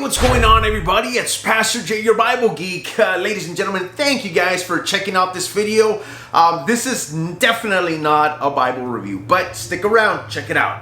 What's going on, everybody? It's Pastor J, your Bible geek. Ladies and gentlemen, thank you guys for checking out this video. This is definitely not a Bible review, but stick around, check it out.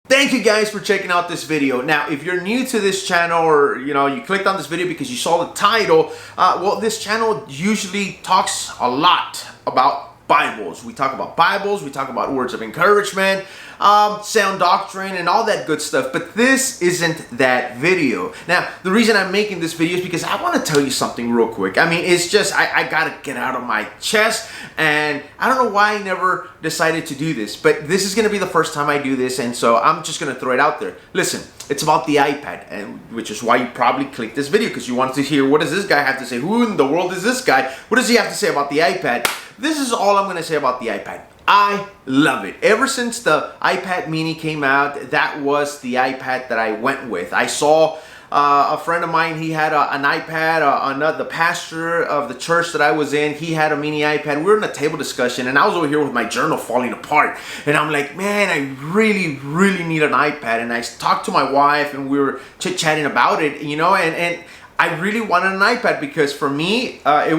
Thank you guys for checking out this video. Now, if you're new to this channel, or you clicked on this video because you saw the title, well, this channel usually talks a lot about Bibles. We talk about Bibles, we talk about words of encouragement, sound doctrine, and all that good stuff. But this isn't that video. Now, the reason I'm making this video is because I want to tell you something real quick. I mean, it's just, I gotta get out of my chest, and I don't know why I never decided to do this, but this is gonna be the first time I do this, and so I'm just gonna throw it out there. Listen, it's about the iPad, and which is why you probably clicked this video, because you wanted to hear, what does this guy have to say? Who in the world is this guy? What does he have to say about the iPad? This is all I'm going to say about the iPad. I love it. Ever since the iPad mini came out, that was the iPad that I went with. I saw a friend of mine, he had an iPad, the pastor of the church that I was in, he had a mini iPad. We were in a table discussion, and I was over here with my journal falling apart. And I'm like, man, I really need an iPad. And I talked to my wife, and we were chit-chatting about it, and I really wanted an iPad because for me, I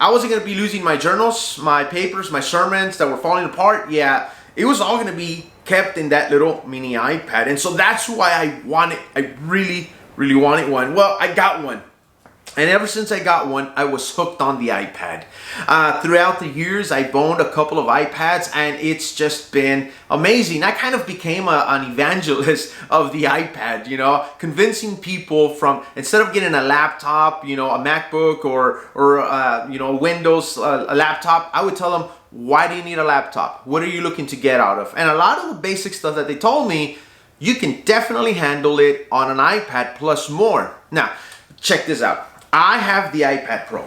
wasn't going to be losing my journals, my papers, my sermons that were falling apart. Yeah, it was all going to be kept in that little mini iPad. And so that's why I really wanted one. Well, I got one. And ever since I got one, I was hooked on the iPad. Throughout the years, I've owned a couple of iPads, and it's just been amazing. I kind of became an evangelist of the iPad, convincing people from, instead of getting a laptop, a MacBook or Windows a laptop, I would tell them, why do you need a laptop? What are you looking to get out of? And a lot of the basic stuff that they told me, you can definitely handle it on an iPad plus more. Now, check this out. I have the iPad Pro.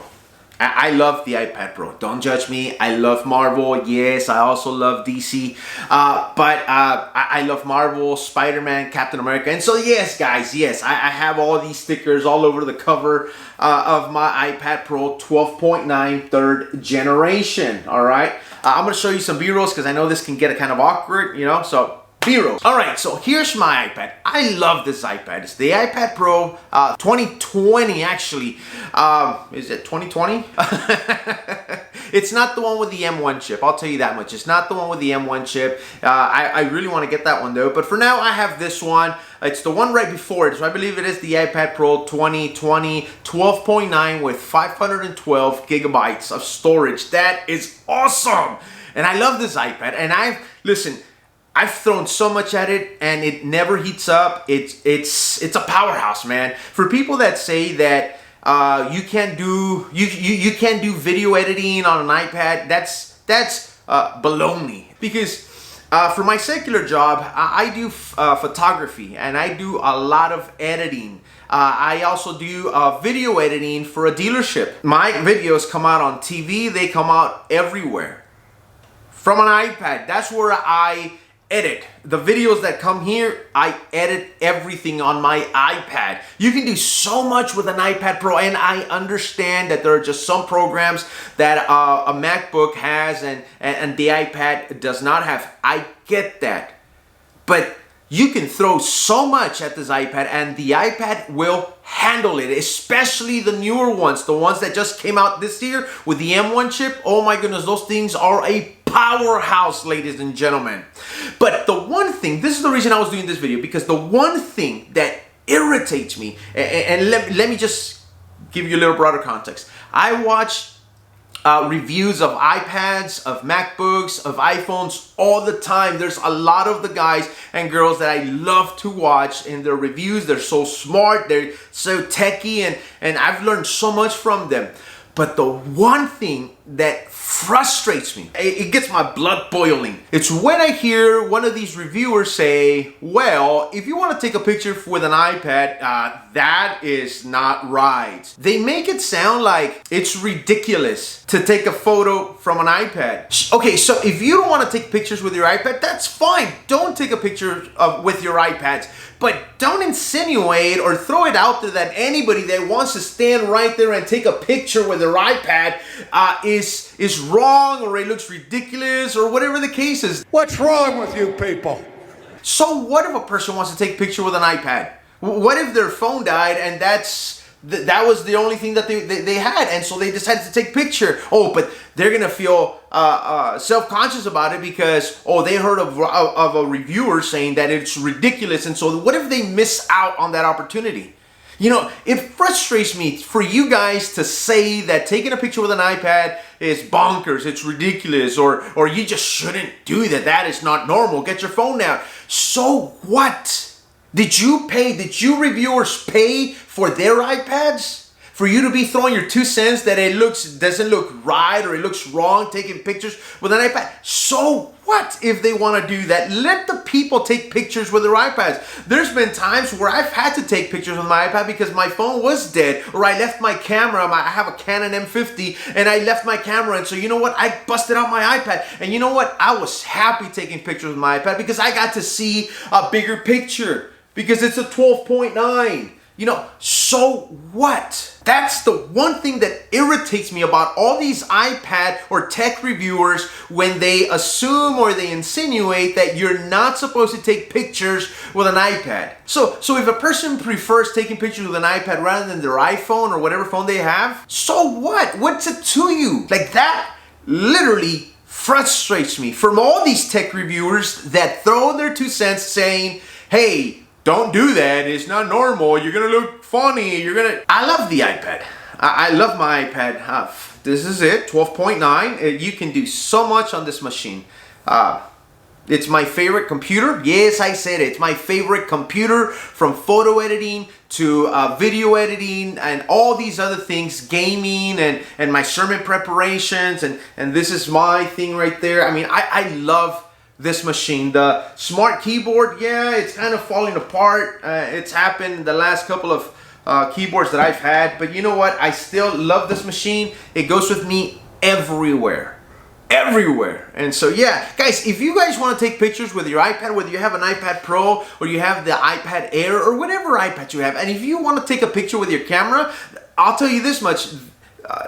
I love the iPad Pro. Don't judge me. I love Marvel. Yes, I also love DC. But I love Marvel, Spider-Man, Captain America. And so yes, guys, yes, I have all these stickers all over the cover of my iPad Pro 12.9 third generation. All right. I'm going to show you some B-rolls because I know this can get kind of awkward, so B-rolls. All right, so here's my iPad. I love this iPad. It's the iPad Pro 2020, actually. Is it 2020? It's not the one with the M1 chip. I'll tell you that much. It's not the one with the M1 chip. I really want to get that one, though. But for now, I have this one. It's the one right before it. So I believe it is the iPad Pro 2020 12.9 with 512 gigabytes of storage. That is awesome. And I love this iPad. And I've thrown so much at it, and it never heats up. It's a powerhouse, man. For people that say that you can't do video editing on an iPad, that's baloney. Because for my secular job, I do photography, and I do a lot of editing. I also do video editing for a dealership. My videos come out on TV. They come out everywhere from an iPad. That's where I edit. The videos that come here, I edit everything on my iPad. You can do so much with an iPad Pro, and I understand that there are just some programs that a MacBook has and the iPad does not have. I get that. But you can throw so much at this iPad, and the iPad will handle it, especially the newer ones, the ones that just came out this year with the M1 chip. Oh my goodness, those things are a powerhouse, ladies and gentlemen. But the one thing, this is the reason I was doing this video, because the one thing that irritates me, and let me just give you a little broader context. I watch reviews of iPads, of MacBooks, of iPhones all the time. There's a lot of the guys and girls that I love to watch in their reviews. They're so smart, they're so techie, and I've learned so much from them. But the one thing that frustrates me, it gets my blood boiling, it's when I hear one of these reviewers say, well, if you want to take a picture with an iPad, that is not right. They make it sound like it's ridiculous to take a photo from an iPad. Okay, so if you don't want to take pictures with your iPad, that's fine. Don't take a picture with your iPads. But don't insinuate or throw it out there that anybody that wants to stand right there and take a picture with their iPad is wrong, or it looks ridiculous, or whatever the case is. What's wrong with you people? So what if a person wants to take a picture with an iPad? What if their phone died and that was the only thing that they had, and so they decided to take a picture? Oh, but they're gonna feel self-conscious about it because they heard of a reviewer saying that it's ridiculous, and so what if they miss out on that opportunity? You know, it frustrates me for you guys to say that taking a picture with an iPad is bonkers, it's ridiculous, or you just shouldn't do that. That is not normal. Get your phone out. So what? Did you reviewers pay for their iPads? For you to be throwing your 2 cents that it doesn't look right or it looks wrong taking pictures with an iPad? So what if they want to do that? Let the people take pictures with their iPads. There's been times where I've had to take pictures with my iPad because my phone was dead, or I left my camera. I have a Canon M50 and I left my camera, and so you know what? I busted out my iPad, and you know what? I was happy taking pictures with my iPad because I got to see a bigger picture because it's a 12.9. You know, so what? That's the one thing that irritates me about all these iPad or tech reviewers, when they assume or they insinuate that you're not supposed to take pictures with an iPad. So if a person prefers taking pictures with an iPad rather than their iPhone or whatever phone they have, so what? What's it to you? Like, that literally frustrates me from all these tech reviewers that throw their 2 cents saying, hey, don't do that. It's not normal. You're going to look funny. I love the iPad. I love my iPad. This is it, 12.9. You can do so much on this machine. It's my favorite computer. Yes, I said it. It's my favorite computer, from photo editing to video editing and all these other things, gaming and my sermon preparations. And this is my thing right there. I mean, I love this machine. The smart keyboard, yeah, it's kind of falling apart. It's happened the last couple of keyboards that I've had, but you know what? I still love this machine. It goes with me everywhere. And so yeah, guys, if you guys want to take pictures with your iPad, whether you have an iPad Pro or you have the iPad Air or whatever iPad you have, and if you want to take a picture with your camera, I'll tell you this much,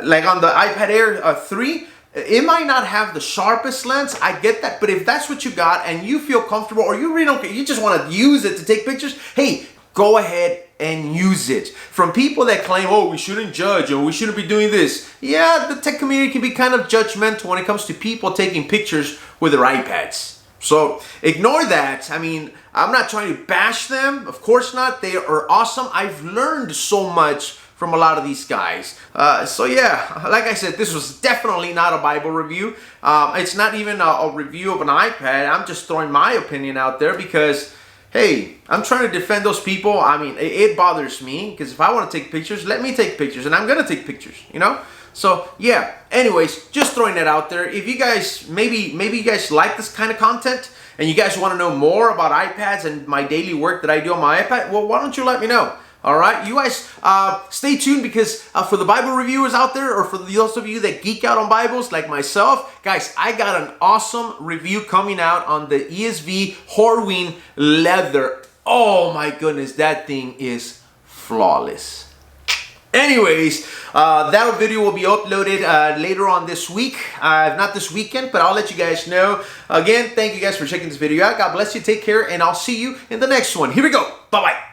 like on the iPad Air 3, it might not have the sharpest lens, I get that, but if that's what you got and you feel comfortable, or you really don't care, you just want to use it to take pictures, hey, go ahead and use it. From people that claim, oh, we shouldn't judge or we shouldn't be doing this. Yeah, the tech community can be kind of judgmental when it comes to people taking pictures with their iPads. So ignore that. I mean, I'm not trying to bash them. Of course not. They are awesome. I've learned so much from a lot of these guys. So yeah, like I said, this was definitely not a Bible review. It's not even a review of an iPad. I'm just throwing my opinion out there because, hey, I'm trying to defend those people. I mean, it bothers me because if I want to take pictures, let me take pictures, and I'm gonna take pictures, you know? So yeah, anyways, just throwing that out there. If you guys, maybe you guys like this kind of content and you guys want to know more about iPads and my daily work that I do on my iPad, well, why don't you let me know? All right, you guys stay tuned, because for the Bible reviewers out there, or for those of you that geek out on Bibles like myself, guys, I got an awesome review coming out on the ESV Horween leather. Oh my goodness, that thing is flawless. Anyways, that video will be uploaded later on this week, not this weekend, but I'll let you guys know. Again, thank you guys for checking this video out. God bless you, take care, and I'll see you in the next one. Here we go. Bye-bye.